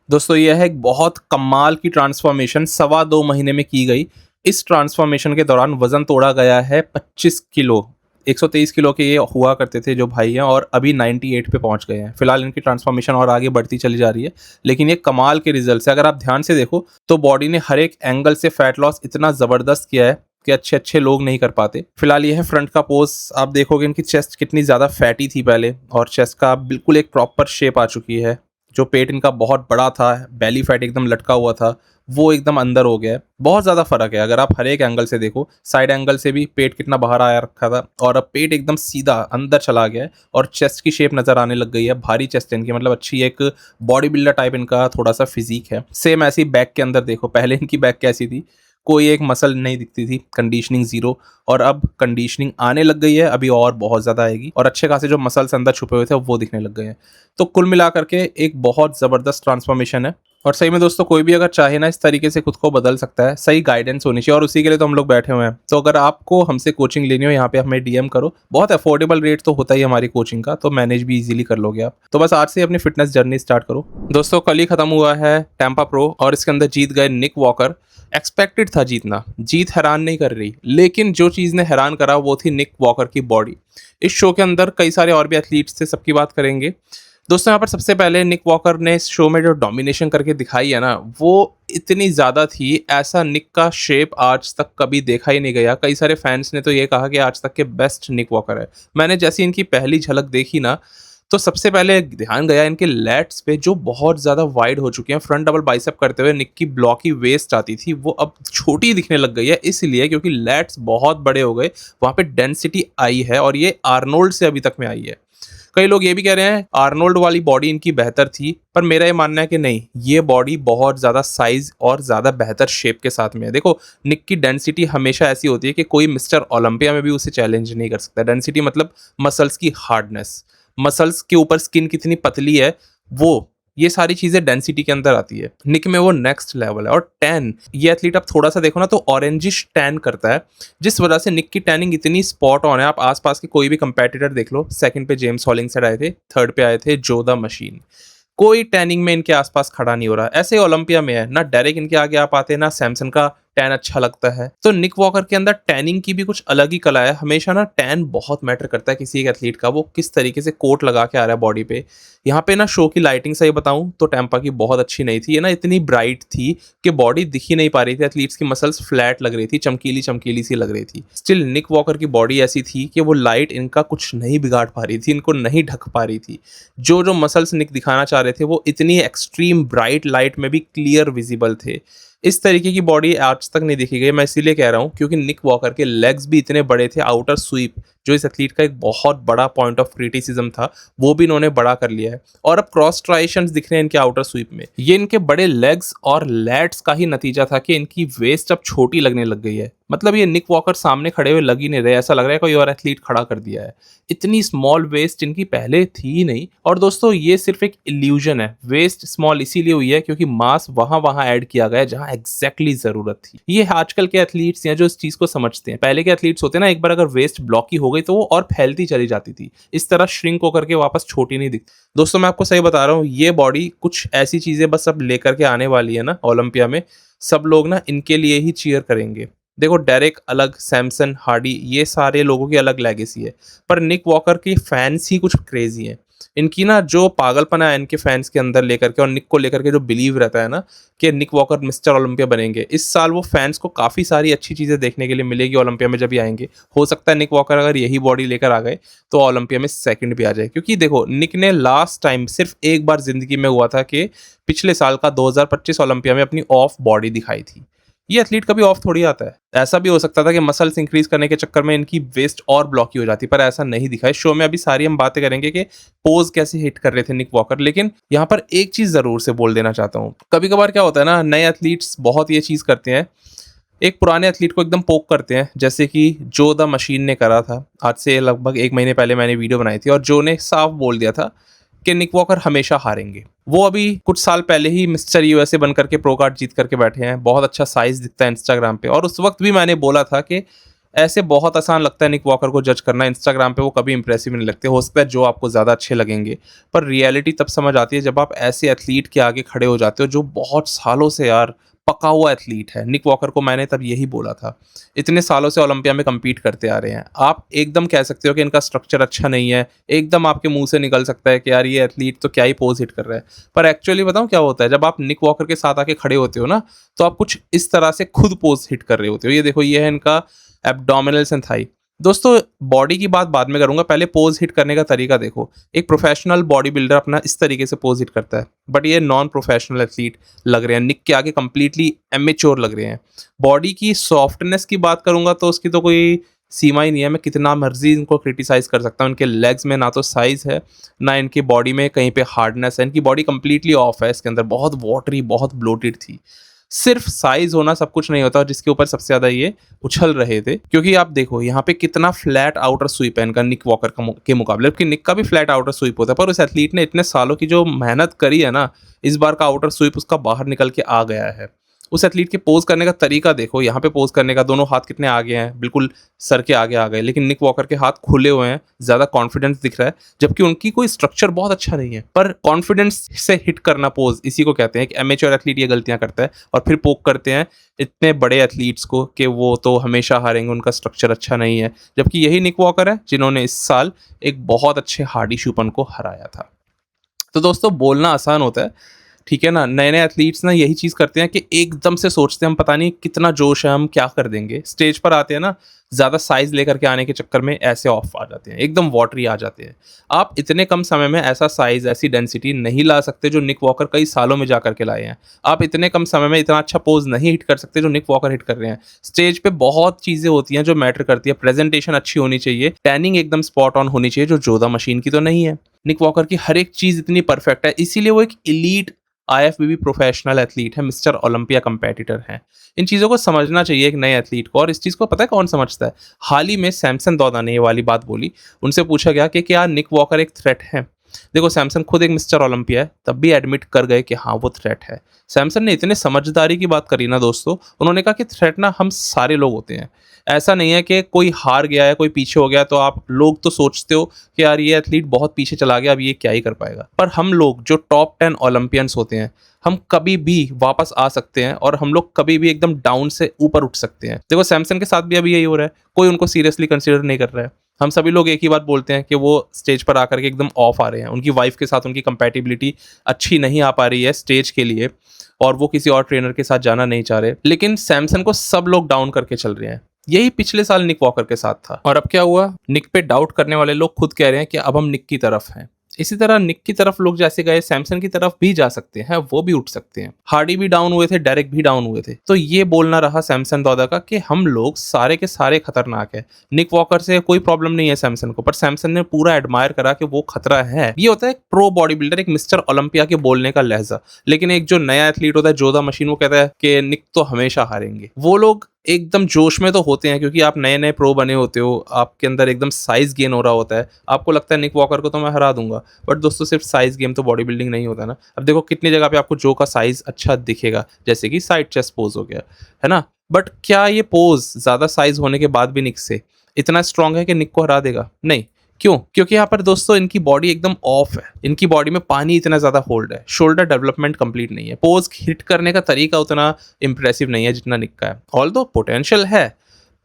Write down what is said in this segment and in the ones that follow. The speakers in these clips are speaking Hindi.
दोस्तों यह है एक बहुत कमाल की ट्रांसफॉर्मेशन 2.25 महीने में की गई। इस ट्रांसफॉर्मेशन के दौरान वजन तोड़ा गया है 25 किलो। 123 किलो के ये हुआ करते थे जो भाई हैं, और अभी 98 पे पहुंच गए हैं। फिलहाल इनकी ट्रांसफॉर्मेशन और आगे बढ़ती चली जा रही है, लेकिन ये कमाल के रिजल्ट है। अगर आप ध्यान से देखो तो बॉडी ने हर एक एंगल से फैट लॉस इतना ज़बरदस्त किया है कि अच्छे अच्छे लोग नहीं कर पाते। फिलहाल ये है फ्रंट का पोज। आप देखोगे इनकी चेस्ट कितनी ज़्यादा फैटी थी पहले, और चेस्ट का बिल्कुल एक प्रॉपर शेप आ चुकी है। जो पेट इनका बहुत बड़ा था, बेली फैट एकदम लटका हुआ था, वो एकदम अंदर हो गया है। बहुत ज़्यादा फर्क है अगर आप हर एक एंगल से देखो। साइड एंगल से भी पेट कितना बाहर आया रखा था, और अब पेट एकदम सीधा अंदर चला गया है, और चेस्ट की शेप नज़र आने लग गई है। भारी चेस्ट है इनकी, मतलब अच्छी एक बॉडी बिल्डर टाइप इनका थोड़ा सा फिजिक है। सेम ऐसी बैक के अंदर देखो, पहले इनकी बैक कैसी थी, कोई एक मसल नहीं दिखती थी, कंडीशनिंग जीरो, और अब कंडीशनिंग आने लग गई है। अभी और बहुत ज़्यादा आएगी, और अच्छे खासे जो मसल्स अंदर छुपे हुए थे वो दिखने लग गए हैं। तो कुल मिलाकर के एक बहुत ज़बरदस्त ट्रांसफॉर्मेशन है। और सही में दोस्तों, कोई भी अगर चाहे ना इस तरीके से खुद को बदल सकता है, सही गाइडेंस होनी चाहिए, और उसी के लिए तो हम लोग बैठे हुए हैं। तो अगर आपको हमसे कोचिंग लेनी हो, यहाँ पे हमें डीएम करो। बहुत अफोर्डेबल रेट तो होता ही हमारी कोचिंग का, तो मैनेज भी इजीली कर लोगे आप। तो बस आज से अपनी फिटनेस जर्नी स्टार्ट करो। दोस्तों कल ही खत्म हुआ है टैम्पा प्रो, और इसके अंदर जीत गए निक वॉकर। एक्सपेक्टेड था जीतना, जीत हैरान नहीं कर रही, लेकिन जो चीज़ ने हैरान करा वो थी निक वॉकर की बॉडी। इस शो के अंदर कई सारे और भी एथलीट्स थे, सबकी बात करेंगे। दोस्तों यहाँ पर सबसे पहले निक वॉकर ने इस शो में जो डोमिनेशन करके दिखाई है ना, वो इतनी ज़्यादा थी। ऐसा निक का शेप आज तक कभी देखा ही नहीं गया। कई सारे फैंस ने तो ये कहा कि आज तक के बेस्ट निक वॉकर है। मैंने जैसे इनकी पहली झलक देखी ना, तो सबसे पहले ध्यान गया इनके लैट्स पे, जो बहुत ज़्यादा वाइड हो चुके हैं। फ्रंट डबल बाइसेप करते हुए निक की ब्लॉकी वेस्ट आती थी, वो अब छोटी दिखने लग गई है, इसलिए क्योंकि लैट्स बहुत बड़े हो गए। वहाँ पे डेंसिटी आई है, और ये आर्नोल्ड से अभी तक में आई है। कई लोग ये भी कह रहे हैं आर्नोल्ड वाली बॉडी इनकी बेहतर थी, पर मेरा ये मानना है कि नहीं, ये बॉडी बहुत ज़्यादा साइज और ज़्यादा बेहतर शेप के साथ में है। देखो निक की डेंसिटी हमेशा ऐसी होती है कि कोई मिस्टर ओलंपिया में भी उसे चैलेंज नहीं कर सकता। डेंसिटी मतलब मसल्स की हार्डनेस, मसल्स के ऊपर स्किन कितनी पतली है, वो ये सारी चीजें डेंसिटी के अंदर आती है। निक में वो नेक्स्ट लेवल है। और टैन, ये एथलीट आप थोड़ा सा देखो ना तो ऑरेंजिश टैन करता है, जिस वजह से निक की टैनिंग इतनी स्पॉट ऑन है। आप आसपास के कोई भी कंपेटिटर देख लो। सेकंड पे जेम्स हॉलिंगसेड आए थे, थर्ड पे आए थे जो द मशीन। कोई टैनिंग में इनके आसपास खड़ा नहीं हो रहा। ऐसे ओलंपिया में है ना, डेरेक इनके आगे आ पाते, ना सैमसन का टैन अच्छा लगता है। तो निक वॉकर के अंदर टैनिंग की भी कुछ अलग ही कला है। हमेशा ना टैन बहुत मैटर करता है किसी एक एथलीट का, वो किस तरीके से कोट लगा के आ रहा है बॉडी पे। यहाँ पे ना शो की लाइटिंग सही बताऊं तो टैम्पा की बहुत अच्छी नहीं थी। ये ना इतनी ब्राइट थी कि बॉडी दिख ही नहीं पा रही थी। एथलीट्स की मसल्स फ्लैट लग रही थी, चमकीली चमकीली सी लग रही थी। स्टिल निक वॉकर की बॉडी ऐसी थी कि वो लाइट इनका कुछ नहीं बिगाड़ पा रही थी, इनको नहीं ढक पा रही थी। जो जो मसल्स निक दिखाना चाह रहे थे वो इतनी एक्सट्रीम ब्राइट लाइट में भी क्लियर विजिबल थे। इस तरीके की बॉडी आज तक नहीं देखी गई। मैं इसीलिए कह रहा हूँ क्योंकि निक वॉकर के लेग्स भी इतने बड़े थे। आउटर स्वीप जो इस एथलीट का एक बहुत बड़ा पॉइंट ऑफ क्रिटिसिज्म था, वो भी इन्होंने बड़ा कर लिया है। और अब क्रॉस ट्राइशंस दिख रहे हैं इनके आउटर स्वीप में। ये इनके बड़े लेग्स और लैट्स का ही नतीजा था कि इनकी वेस्ट अब छोटी लगने लग गई है। मतलब ये निक वॉकर सामने खड़े हुए लग ही नहीं रहे, ऐसा लग रहा है कोई और एथलीट खड़ा कर दिया है। इतनी स्मॉल वेस्ट इनकी पहले थी ही नहीं। और दोस्तों ये सिर्फ एक इल्यूजन है। वेस्ट स्मॉल इसीलिए हुई है क्योंकि मास वहां ऐड किया गया जहां एग्जैक्टली जरूरत थी। ये आजकल के एथलीट्स हैं जो इस चीज को समझते हैं। पहले के एथलीट्स होते हैं ना, एक बार अगर वेस्ट ब्लॉक की हो गई तो वो और फैलती चली जाती थी, इस तरह श्रिंक होकर के वापस छोटी नहीं दिखती। दोस्तों मैं आपको सही बता रहा हूँ, ये बॉडी कुछ ऐसी चीजें बस अब लेकर के आने वाली है ना ओलंपिया में। सब लोग ना इनके लिए ही चीयर करेंगे। देखो डेरेक अलग, सैमसन, हार्डी, ये सारे लोगों की अलग लेगेसी है, पर निक वॉकर की फैंस ही कुछ क्रेजी हैं। इनकी ना जो पागलपना है इनके फैंस के अंदर लेकर के, और निक को लेकर के जो बिलीव रहता है ना कि निक वॉकर मिस्टर ओलंपिया बनेंगे, इस साल वो फैंस को काफ़ी सारी अच्छी चीज़ें देखने के लिए मिलेगी ओलंपिया में जब ये आएंगे। हो सकता है निक वॉकर अगर यही बॉडी लेकर आ गए तो ओलंपिया में सेकंड भी आ जाए। क्योंकि देखो निक ने लास्ट टाइम सिर्फ एक बार जिंदगी में हुआ था कि पिछले साल का 2025 ओलंपिया में अपनी ऑफ बॉडी दिखाई थी। ये एथलीट कभी ऑफ थोड़ी आता है। ऐसा भी हो सकता था कि मसल्स इंक्रीज करने के चक्कर में इनकी वेस्ट और ब्लॉकी हो जाती, पर ऐसा नहीं दिखा। इस शो में अभी सारी हम बातें करेंगे कि पोज कैसे हिट कर रहे थे निक वॉकर। लेकिन यहाँ पर एक चीज जरूर से बोल देना चाहता हूँ। कभी कभार क्या होता है ना, नए एथलीट्स बहुत ये चीज करते हैं, एक पुराने एथलीट को एकदम पोक करते हैं, जैसे कि जो द मशीन ने करा था। आज से लगभग 1 महीने पहले मैंने वीडियो बनाई थी और जो ने साफ बोल दिया था कि निक वॉकर हमेशा हारेंगे। वो अभी कुछ साल पहले ही मिस्टर यूएसए बनकर के प्रो कार्ड जीत करके बैठे हैं। बहुत अच्छा साइज दिखता है इंस्टाग्राम पे। और उस वक्त भी मैंने बोला था कि ऐसे बहुत आसान लगता है निक वॉकर को जज करना, इंस्टाग्राम पे वो कभी इंप्रेसिव नहीं लगते, हो सकता है जो आपको ज़्यादा अच्छे लगेंगे, पर रियलिटी तब समझ आती है जब आप ऐसे एथलीट के आगे खड़े हो जाते हो जो बहुत सालों से यार पका हुआ एथलीट है। निक वॉकर को मैंने तब यही बोला था, इतने सालों से ओलंपिया में कम्पीट करते आ रहे हैं, आप एकदम कह सकते हो कि इनका स्ट्रक्चर अच्छा नहीं है, एकदम आपके मुंह से निकल सकता है कि यार ये एथलीट तो क्या ही पोज हिट कर रहा है, पर एक्चुअली बताऊं क्या होता है, जब आप निक वॉकर के साथ आके खड़े होते हो ना, तो आप कुछ इस तरह से खुद पोज हिट कर रहे होते हो। ये देखो, ये है इनका एब्डोमिनल्स एंड थाई। दोस्तों बॉडी की बात बाद में करूंगा, पहले पोज हिट करने का तरीका देखो। एक प्रोफेशनल बॉडी बिल्डर अपना इस तरीके से पोज हिट करता है, बट ये नॉन प्रोफेशनल एथलीट लग रहे हैं, निक के आगे कंप्लीटली एमेच्योर लग रहे हैं। बॉडी की सॉफ्टनेस की बात करूंगा तो उसकी तो कोई सीमा ही नहीं है, मैं कितना मर्जी इनको क्रिटिसाइज कर सकता हूँ। इनके लेग्स में ना तो साइज है, ना इनकी बॉडी में कहीं पे हार्डनेस है, इनकी बॉडी कंप्लीटली ऑफ है, इसके अंदर बहुत वाटरी, बहुत ब्लोटेड थी। सिर्फ साइज होना सब कुछ नहीं होता, जिसके ऊपर सबसे ज्यादा ये उछल रहे थे, क्योंकि आप देखो यहाँ पे कितना फ्लैट आउटर स्वीप है इनका निक वॉकर के मुकाबले, जबकि निक का भी फ्लैट आउटर स्वीप होता है, पर उस एथलीट ने इतने सालों की जो मेहनत करी है ना, इस बार का आउटर स्वीप उसका बाहर निकल के आ गया है। उस एथलीट के पोज करने का तरीका देखो, यहाँ पे पोज करने का दोनों हाथ कितने आगे हैं, बिल्कुल सर के आगे आ गए, लेकिन निक वॉकर के हाथ खुले हुए हैं, ज्यादा कॉन्फिडेंस दिख रहा है, जबकि उनकी कोई स्ट्रक्चर बहुत अच्छा नहीं है, पर कॉन्फिडेंस से हिट करना पोज, इसी को कहते हैं। एक एमेच्योर एथलीट ये गलतियां करता है और फिर पोक करते हैं इतने बड़े एथलीट्स को कि वो तो हमेशा हारेंगे, उनका स्ट्रक्चर अच्छा नहीं है, जबकि यही निक वॉकर है जिन्होंने इस साल एक बहुत अच्छे हार्डी शूपन को हराया था। तो दोस्तों बोलना आसान होता है, ठीक है ना, नए नए एथलीट्स ना यही चीज़ करते हैं कि एकदम से सोचते हैं हम पता नहीं कितना जोश है, हम क्या कर देंगे, स्टेज पर आते हैं ना, ज़्यादा साइज लेकर के आने के चक्कर में ऐसे ऑफ आ जाते हैं, एकदम वाटरी आ जाते हैं। आप इतने कम समय में ऐसा साइज, ऐसी डेंसिटी नहीं ला सकते जो निक वॉकर कई सालों में जा करके लाए हैं। आप इतने कम समय में इतना अच्छा पोज नहीं हिट कर सकते जो निक वॉकर हिट कर रहे हैं। स्टेज पे बहुत चीज़ें होती हैं जो मैटर करती है, प्रेजेंटेशन अच्छी होनी चाहिए, टैनिंग एकदम स्पॉट ऑन होनी चाहिए, जो जोधा मशीन की तो नहीं है। निक वॉकर की हर एक चीज़ इतनी परफेक्ट है, इसीलिए वो एक इलीट आईएफबीबी प्रोफेशनल एथलीट है, मिस्टर ओलंपिया कंपेटिटर हैं। इन चीज़ों को समझना चाहिए एक नए एथलीट को, और इस चीज़ को पता है कौन समझता है? हाल ही में सैमसन दादा ने ये वाली बात बोली, उनसे पूछा गया कि क्या निक वॉकर एक थ्रेट है। देखो सैमसन खुद एक मिस्टर ओलंपिया है, तब भी एडमिट कर गए कि हाँ वो थ्रेट है। सैमसन ने इतने समझदारी की बात करी ना दोस्तों, उन्होंने कहा कि थ्रेट ना हम सारे लोग होते हैं, ऐसा नहीं है कि कोई हार गया है, कोई पीछे हो गया तो आप लोग तो सोचते हो कि यार ये एथलीट बहुत पीछे चला गया, अब ये क्या ही कर पाएगा, पर हम लोग जो टॉप 10 ओलंपियंस होते हैं, हम कभी भी वापस आ सकते हैं और हम लोग कभी भी एकदम डाउन से ऊपर उठ सकते हैं। देखो सैमसन के साथ भी अभी यही हो रहा है, कोई उनको सीरियसली कंसिडर नहीं कर रहा है। हम सभी लोग एक ही बात बोलते हैं कि वो स्टेज पर आकर के एकदम ऑफ आ रहे हैं, उनकी वाइफ के साथ उनकी कंपैटिबिलिटी अच्छी नहीं आ पा रही है स्टेज के लिए, और वो किसी और ट्रेनर के साथ जाना नहीं चाह रहे, लेकिन सैमसन को सब लोग डाउन करके चल रहे हैं। यही पिछले साल निक वॉकर के साथ था, और अब क्या हुआ, निक पे डाउट करने वाले लोग खुद कह रहे हैं कि अब हम निक की तरफ हैं। इसी तरह निक की तरफ लोग जैसे गए, सैमसन की तरफ भी जा सकते हैं, वो भी उठ सकते हैं। हार्डी भी डाउन हुए थे, डेरेक भी डाउन हुए थे, तो ये बोलना रहा सैमसन दादा का कि हम लोग सारे के सारे खतरनाक है। निक वॉकर से कोई प्रॉब्लम नहीं है सैमसन को, पर सैमसन ने पूरा एडमायर करा कि वो खतरा है। ये होता है एक प्रो बॉडी बिल्डर, एक मिस्टर ओलंपिया के बोलने का लहजा। लेकिन एक जो नया एथलीट होता है जोधा मशीन, वो कहता है कि निक तो हमेशा हारेंगे। वो लोग एकदम जोश में तो होते हैं क्योंकि आप नए नए प्रो बने होते हो, आपके अंदर एकदम साइज गेन हो रहा होता है, आपको लगता है निक वॉकर को तो मैं हरा दूंगा, बट दोस्तों सिर्फ साइज गेम तो बॉडी बिल्डिंग नहीं होता ना। अब देखो कितनी जगह पे आपको जो का साइज अच्छा दिखेगा, जैसे कि साइड चेस्ट पोज हो गया, है ना, बट क्या ये पोज ज्यादा साइज होने के बाद भी निक से इतना स्ट्रांग है कि निक को हरा देगा? नहीं। क्यों? क्योंकि यहाँ पर दोस्तों इनकी बॉडी एकदम ऑफ है, इनकी बॉडी में पानी इतना ज्यादा होल्ड है, शोल्डर डेवलपमेंट कंप्लीट नहीं है, पोज हिट करने का तरीका उतना इंप्रेसिव नहीं है जितना निक का है। ऑल्दो पोटेंशियल है,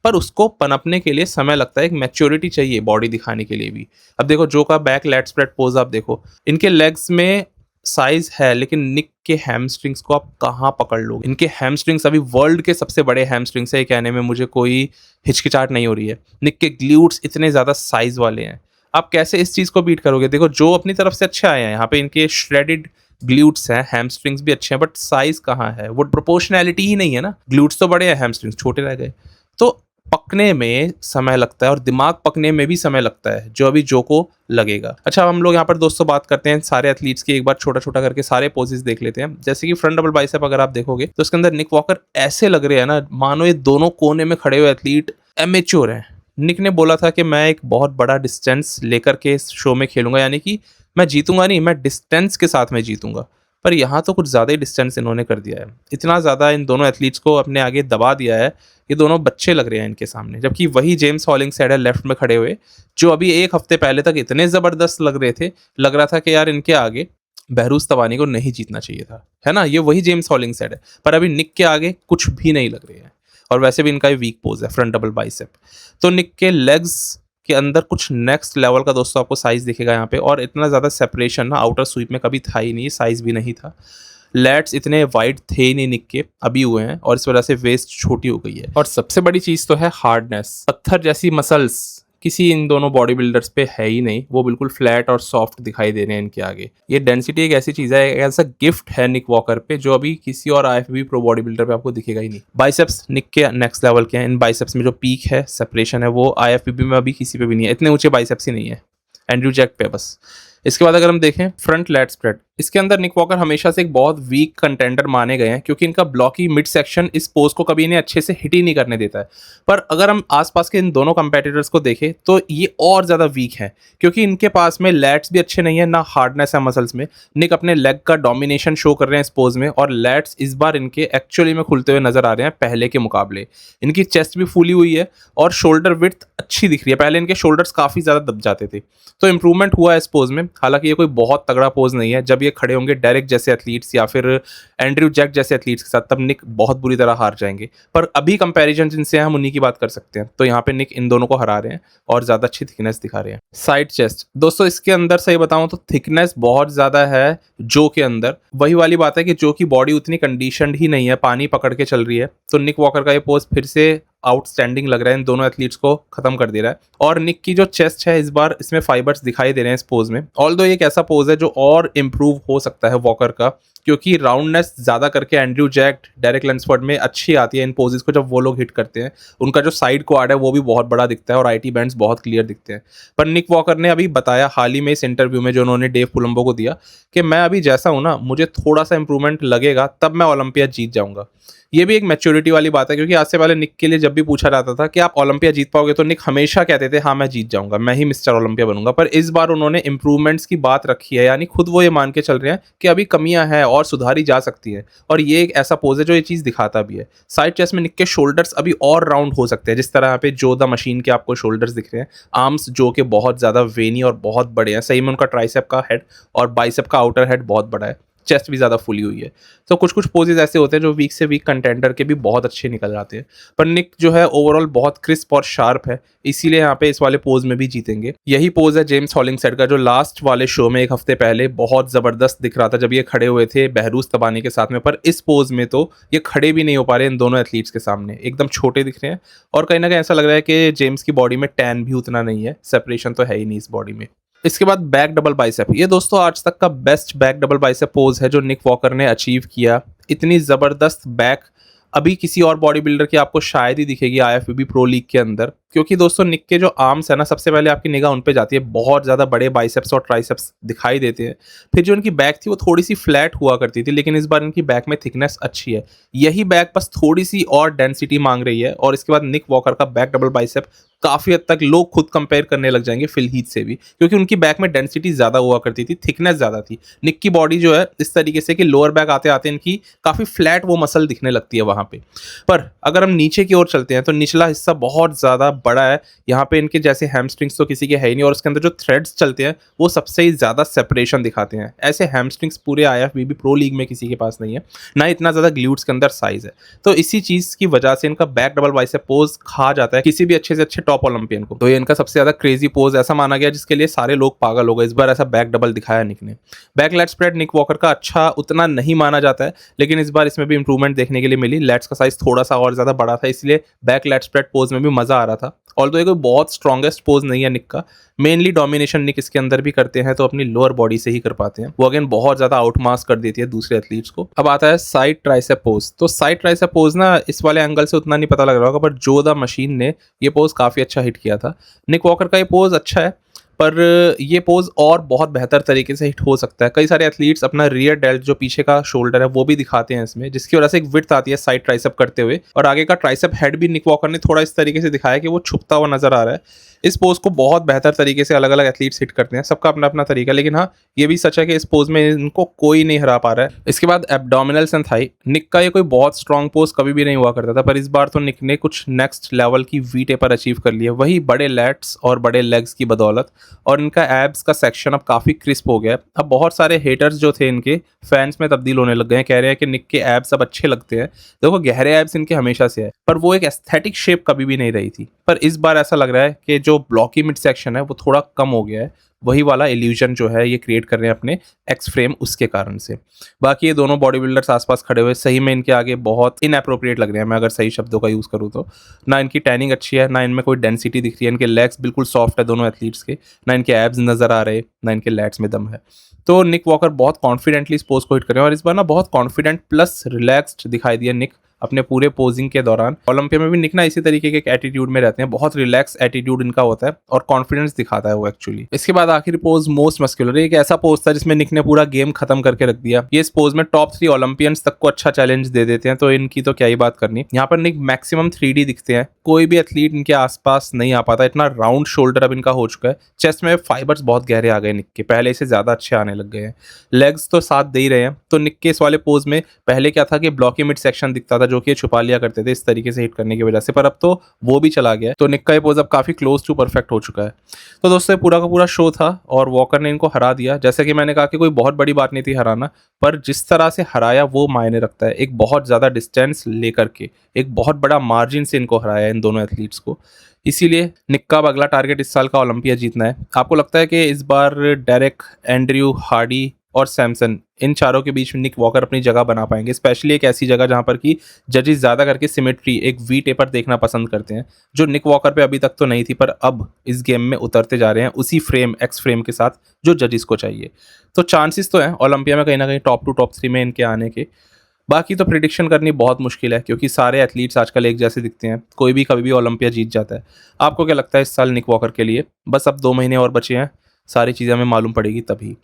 पर उसको पनपने के लिए समय लगता है, एक मैच्योरिटी चाहिए बॉडी दिखाने के लिए भी। अब देखो जो का बैक लेट स्प्रेड पोज आप देखो, इनके लेग्स में साइज है, लेकिन निक के हैमस्ट्रिंग्स को आप कहाँ पकड़ लोगे? इनके हैमस्ट्रिंग्स अभी वर्ल्ड के सबसे बड़े हैमस्ट्रिंग्स है, ये कहने में मुझे कोई हिचकिचाहट नहीं हो रही है। निक के ग्ल्यूट्स इतने ज्यादा साइज वाले हैं, आप कैसे इस चीज को बीट करोगे? देखो जो अपनी तरफ से अच्छे आए हैं, यहाँ पे इनके श्रेडेड ग्ल्यूट्स हैं, हैमस्ट्रिंग्स भी अच्छे हैं, बट साइज कहाँ है? वो प्रोपोर्शनैलिटी ही नहीं है ना, ग्ल्यूट्स तो बड़े हैं, हैमस्ट्रिंग्स छोटे रह गए। तो पकने में समय लगता है और दिमाग पकने में भी समय लगता है, जो अभी जो को लगेगा। अच्छा हम लोग यहाँ पर दोस्तों बात करते हैं सारे एथलीट्स की, एक बार छोटा छोटा करके सारे पोजेस देख लेते हैं। जैसे कि फ्रंट डबल बाइसेप अगर आप देखोगे तो उसके अंदर निक वॉकर ऐसे लग रहे हैं ना, मानो ये दोनों कोने में खड़े हुए एथलीट एमेच्योर हैं। निक ने बोला था कि मैं एक बहुत बड़ा डिस्टेंस लेकर के इस शो में खेलूंगा, यानी कि मैं जीतूंगा नहीं, मैं डिस्टेंस के साथ में जीतूंगा। पर यहाँ तो कुछ ज़्यादा ही डिस्टेंस इन्होंने कर दिया है। इतना ज़्यादा इन दोनों एथलीट्स को अपने आगे दबा दिया है, ये दोनों बच्चे लग रहे हैं इनके सामने। जबकि वही जेम्स हॉलिंगसाइड है लेफ्ट में खड़े हुए, जो अभी 1 हफ्ते पहले तक इतने ज़बरदस्त लग रहे थे, लग रहा था कि यार इनके आगे बहरूस तवानी को नहीं जीतना चाहिए था, है ना? ये वही जेम्स हॉलिंगसाइड है, पर अभी निक के आगे कुछ भी नहीं लग रहे हैं। और वैसे भी इनका वीक पोज है फ्रंट डबल बाइसेप। तो निक के लेग्स के अंदर कुछ नेक्स्ट लेवल का दोस्तों आपको साइज दिखेगा यहाँ पे, और इतना ज़्यादा सेपरेशन ना आउटर स्वीप में कभी था ही नहीं, साइज भी नहीं था। लैट्स इतने वाइड थे ही नहीं निक के, अभी हुए हैं, और इस वजह से वेस्ट छोटी हो गई है। और सबसे बड़ी चीज़ तो है हार्डनेस। पत्थर जैसी मसल्स किसी इन दोनों बॉडी बिल्डर्स पे है ही नहीं, वो बिल्कुल फ्लैट और सॉफ्ट दिखाई दे रहे हैं इनके आगे। ये डेंसिटी एक ऐसी चीज़ है, एक ऐसा गिफ्ट है निक वॉकर पे, जो अभी किसी और आईएफबीबी प्रो बॉडी बिल्डर पे आपको दिखेगा ही नहीं। बाइसेप्स निक के नेक्स्ट लेवल के हैं। इन बाइसेप्स में जो पीक है, सेपरेशन है, वो आईएफबीबी में अभी किसी पे भी नहीं है। इतने ऊंचे बाइसेप्स ही नहीं है एंड्रयू जैक पे बस। इसके बाद अगर हम देखें फ्रंट लैट स्प्रेड, इसके अंदर निक वॉकर हमेशा से एक बहुत वीक कंटेंडर माने गए हैं, क्योंकि इनका ब्लॉकी मिड सेक्शन इस पोज को कभी इन्हें अच्छे से हिट ही नहीं करने देता है। पर अगर हम आसपास के इन दोनों कंपेटिटर्स को देखें तो ये और ज़्यादा वीक है, क्योंकि इनके पास में लैट्स भी अच्छे नहीं है, ना हार्डनेस है मसल्स में। निक अपने लेग का डोमिनेशन शो कर रहे हैं इस पोज में, और लैट्स इस बार इनके एक्चुअली में खुलते हुए नजर आ रहे हैं पहले के मुकाबले। इनकी चेस्ट भी फूली हुई है और शोल्डर विड्थ अच्छी दिख रही है। पहले इनके शोल्डर्स काफ़ी ज़्यादा दब जाते थे, तो इंप्रूवमेंट हुआ है इस पोज में। हालांकि ये कोई बहुत तगड़ा पोज नहीं है। जब ये खड़े होंगे डेरेक जैसे एथलीट्स या फिर एंड्रयू जैक जैसे एथलीट्स के साथ, तब निक बहुत बुरी तरह हार जाएंगे। पर अभी कंपैरिजन जिनसे हम उन्हीं की बात कर सकते हैं, तो यहाँ पे निक इन दोनों को हरा रहे हैं और ज़्यादा अच्छी थिकनेस दिखा रहे हैं। साइड चेस्ट दोस्तों, इसके अंदर सही बताऊं तो थिकनेस बहुत ज़्यादा है जो के अंदर। वही वाली बात है कि जो की बॉडी उतनी कंडीशनड ही नहीं है, पानी पकड़ के चल रही है। तो निक वॉकर का ये पोज फिर से आउटस्टैंडिंग लग रहा है, इन दोनों एथलीट्स को खत्म कर दे रहा है। और निक की जो चेस्ट है, इस बार इसमें फाइबर्स दिखाई दे रहे हैं इस पोज में। ऑल्दो ये एक ऐसा पोज है जो और इम्प्रूव हो सकता है वॉकर का, क्योंकि राउंडनेस ज़्यादा करके एंड्रयू जैक, डेरेक लैंसफोर्ड में अच्छी आती है इन पोजेस को जब वो लोग हिट करते हैं। उनका जो साइड क्वाड है वो भी बहुत बड़ा दिखता है और आईटी बैंड्स बहुत क्लियर दिखते हैं। पर निक वॉकर ने अभी बताया हाल ही में इस इंटरव्यू में जो उन्होंने डेव पुलम्बो को दिया, कि मैं अभी जैसा हूँ ना, मुझे थोड़ा सा इंप्रूवमेंट लगेगा तब मैं ओलंपिया जीत जाऊंगा। ये भी एक मैच्योरिटी वाली बात है, क्योंकि आज से पहले निक के लिए जब भी पूछा जाता था कि आप ओलंपिया जीत पाओगे, तो निक हमेशा कहते थे हाँ मैं जीत जाऊंगा, मैं ही मिस्टर ओलंपिया बनूंगा। पर इस बार उन्होंने इंप्रूवमेंट्स की बात रखी है, यानी खुद वो ये मान के चल रहे हैं कि अभी कमियां हैं और सुधारी जा सकती है। और ये एक ऐसा पोज है जो ये चीज़ दिखाता भी है। साइड चेस्ट में निक के शोल्डर्स अभी और राउंड हो सकते हैं, जिस तरह यहाँ पे जो द मशीन के आपको शोल्डर्स दिख रहे हैं। आर्म्स जो के बहुत ज़्यादा वेनी और बहुत बड़े हैं, सही में उनका ट्राइसेप का हेड और बाइसेप का आउटर हेड बहुत बड़ा है। चेस्ट भी ज़्यादा फुली हुई है। तो कुछ कुछ पोजेज ऐसे होते हैं जो वीक से वीक कंटेंडर के भी बहुत अच्छे निकल जाते हैं। पर निक जो है ओवरऑल बहुत क्रिस्प और शार्प है, इसीलिए यहाँ पे इस वाले पोज में भी जीतेंगे। यही पोज है जेम्स हॉलिंगसाइड का, जो लास्ट वाले शो में 1 हफ्ते पहले बहुत ज़बरदस्त दिख रहा था जब ये खड़े हुए थे बहरूस तबानी के साथ में। पर इस पोज में तो ये खड़े भी नहीं हो पा रहे इन दोनों एथलीट्स के सामने, एकदम छोटे दिख रहे हैं। और कहीं ना कहीं ऐसा लग रहा है कि जेम्स की बॉडी में टैन भी उतना नहीं है, सेपरेशन तो है ही नहीं इस बॉडी में। इसके बाद बैक डबल बाइसेप, ये दोस्तों आज तक का best back double bicep pose है जो निक वॉकर ने अचीव किया। इतनी ज़बरदस्त बैक अभी किसी और बॉडी बिल्डर की आपको शायद ही दिखेगी आईएफबीबी प्रो लीग के अंदर, क्योंकि दोस्तों निक के जो आर्म्स है ना, सबसे पहले आपकी निगाह उन पे जाती है, बहुत ज़्यादा बड़े बाइसेप्स और ट्राइसेप्स दिखाई देते हैं। फिर जो इनकी बैक थी वो थोड़ी सी फ्लैट हुआ करती थी, लेकिन इस बार इनकी बैक में थिकनेस अच्छी है। यही बैक बस थोड़ी सी और डेंसिटी मांग रही है। और इसके बाद निक वॉकर का बैक डबल बाइसेप काफ़ी हद तक लोग खुद कंपेयर करने लग जाएंगे फिल हीथ से भी, क्योंकि उनकी बैक में डेंसिटी ज़्यादा हुआ करती थी, थिकनेस ज़्यादा थी। निक की बॉडी जो है इस तरीके से कि लोअर बैक आते आते इनकी काफ़ी फ्लैट वो मसल दिखने लगती है वहाँ पे। पर अगर हम नीचे की ओर चलते हैं तो निचला हिस्सा बहुत ज़्यादा बड़ा है। यहाँ पे इनके जैसे हैमस्ट्रिंग्स तो किसी के है ही नहीं, और उसके अंदर जो थ्रेड्स चलते हैं वो सबसे ही ज़्यादा सेपरेशन दिखाते हैं। ऐसे हैमस्ट्रिंग्स पूरे आईएफबीबी प्रो लीग में किसी के पास नहीं है, ना इतना ज़्यादा ग्लूट्स के अंदर साइज है। तो इसी चीज़ की वजह से इनका बैक डबल बाइसेप पोज खा जाता है किसी भी अच्छे से अच्छे टॉप ओलंपियन को। तो ये इनका सबसे ज़्यादा क्रेजी पोज ऐसा माना गया जिसके लिए सारे लोग पागल हो गए। इस बार ऐसा बैक डबल दिखाया निक ने। बैक लेट स्प्रेड निक वॉकर का अच्छा उतना नहीं माना जाता है, लेकिन इस बार इसमें भी इंप्रूवमेंट देखने के लिए मिली। लेट्स का साइज थोड़ा सा और ज़्यादा बड़ा था, इसलिए बैक लेट स्प्रेड पोज में भी मज़ा आ रहा था। ऑल्दो ये कोई बहुत स्ट्रॉन्गेस्ट पोज नहीं है निक का, मेनली डोमिनेशन निक इसके अंदर भी करते हैं तो अपनी लोअर बॉडी से ही कर पाते हैं। वो अगेन बहुत ज़्यादा आउटमास कर देती है दूसरे एथलीट्स को। अब आता है साइड ट्राइसेप पोज। तो साइड ट्राइसेप पोज ना इस वाले एंगल से उतना नहीं पता लग रहा होगा, पर जो द मशीन ने ये पोज काफ़ी अच्छा हिट किया था। निक वॉकर का ये पोज अच्छा है, पर ये पोज और बहुत बेहतर तरीके से हिट हो सकता है। कई सारे एथलीट्स अपना रियर डेल्ट जो पीछे का शोल्डर है वो भी दिखाते हैं इसमें, जिसकी वजह से एक विड्थ आती है साइड ट्राइसेप करते हुए, और आगे का ट्राइसेप हेड भी निक वॉकर ने थोड़ा इस तरीके से दिखाया कि वो छुपता हुआ नजर आ रहा है। इस पोज को बहुत बेहतर तरीके से अलग अलग एथलीट्स हिट करते हैं, सबका अपना अपना तरीका, लेकिन हाँ ये भी सच है कि इस पोज में इनको कोई नहीं हरा पा रहा है। इसके बाद एब्डोमिनल्स एंड थाई। निक का ये कोई बहुत स्ट्रॉन्ग पोज कभी भी नहीं हुआ करता था, पर इस बार तो निक ने कुछ नेक्स्ट लेवल की वी टेपर अचीव कर लिया, वही बड़े लैट्स और बड़े लेग्स की बदौलत, और इनका एब्स का सेक्शन अब काफी क्रिस्प हो गया है। अब बहुत सारे हेटर्स जो थे इनके फैंस में तब्दील होने लग गए हैं, कह रहे हैं कि निक के एब्स अब अच्छे लगते हैं। देखो गहरे एब्स इनके हमेशा से है, पर वो एक एस्थेटिक शेप कभी भी नहीं रही थी, पर इस बार ऐसा लग रहा है कि जो ब्लॉकी मिड सेक्शन है वो थोड़ा कम हो गया है, वही वाला इल्यूजन जो है ये क्रिएट कर रहे हैं अपने एक्स फ्रेम उसके कारण से। बाकी ये दोनों बॉडी बिल्डर्स आसपास खड़े हुए सही में इनके आगे बहुत इनएप्रोप्रिएट लग रहे हैं, मैं अगर सही शब्दों का यूज करूँ तो। ना इनकी टैनिंग अच्छी है, ना इनमें कोई डेंसिटी दिख रही है, इनके लेग्स बिल्कुल सॉफ्ट है दोनों एथलीट्स के, ना इनके एब्स नजर आ रहे, ना इनके लैट्स में दम है। तो निक वॉकर बहुत कॉन्फिडेंटली इस पोज को हिट कर रहे हैं, और इस बार ना बहुत कॉन्फिडेंट प्लस रिलैक्स्ड दिखाई दिया निक अपने पूरे पोजिंग के दौरान। ओलंपिया में भी निक ना इसी तरीके के एक एटीट्यूड में रहते हैं, बहुत रिलैक्स एटीट्यूड इनका होता है और कॉन्फिडेंस दिखाता है वो एक्चुअली। इसके बाद आखिरी पोज मोस्ट मस्कुलर, एक ऐसा पोज था जिसमें निक ने पूरा गेम खत्म करके रख दिया। ये इस पोज में टॉप 3 ओलंपियंस तक को अच्छा चैलेंज दे देते हैं, तो इनकी तो क्या ही बात करनी। यहाँ पर निक मैक्सिमम 3D दिखते हैं, कोई भी एथलीट इनके आसपास नहीं आ पाता, इतना राउंड शोल्डर अब इनका हो चुका है। चेस्ट में फाइबर्स बहुत गहरे आ गए निक के, पहले से ज्यादा अच्छे आने लग गए हैं। लेग्स तो साथ दे ही रहे हैं। तो निक के इस वाले पोज में पहले क्या था कि ब्लॉकी मिड सेक्शन दिखता था जो कि छुपा लिया करते थे इस तरीके से हिट करने की वजह से, पर अब तो वो भी चला गया है। तो निक का ये पोज अब काफी क्लोज टू परफेक्ट हो चुका है। तो दोस्तों पूरा का पूरा शो था और वॉकर ने इनको हरा दिया। जैसे कि मैंने कहा कि कोई बहुत बड़ी बात नहीं थी हराना, पर जिस तरह से हराया वो मायने रखता है। एक बहुत ज्यादा डिस्टेंस लेकर के एक बहुत बड़ा मार्जिन से इनको हराया इन दोनों एथलीट्स को। इसीलिए निक का अब अगला टारगेट इस साल का ओलंपिया जीतना है। आपको लगता है कि इस बार डेरेक, एंड्रयू, हार्डी और सैमसन, इन चारों के बीच में निक वॉकर अपनी जगह बना पाएंगे, स्पेशली एक ऐसी जगह जहां पर कि जजेस ज्यादा करके सिमेट्री, एक वी टेपर देखना पसंद करते हैं, जो निक वॉकर पे अभी तक तो नहीं थी पर अब इस गेम में उतरते जा रहे हैं उसी फ्रेम, एक्स फ्रेम के साथ जो जजेस को चाहिए। तो चांसेस तो हैं ओलंपिया में कहीं ना कहीं टॉप 2 टॉप 3 में इनके आने के। बाकी तो प्रिडिक्शन करनी बहुत मुश्किल है क्योंकि सारे एथलीट्स आजकल एक जैसे दिखते हैं, कोई भी कभी भी ओलंपिया जीत जाता है। आपको क्या लगता है इस साल निक वॉकर के लिए? बस अब 2 महीने और बचे हैं, सारी चीज़ें हमें मालूम पड़ेगी तभी।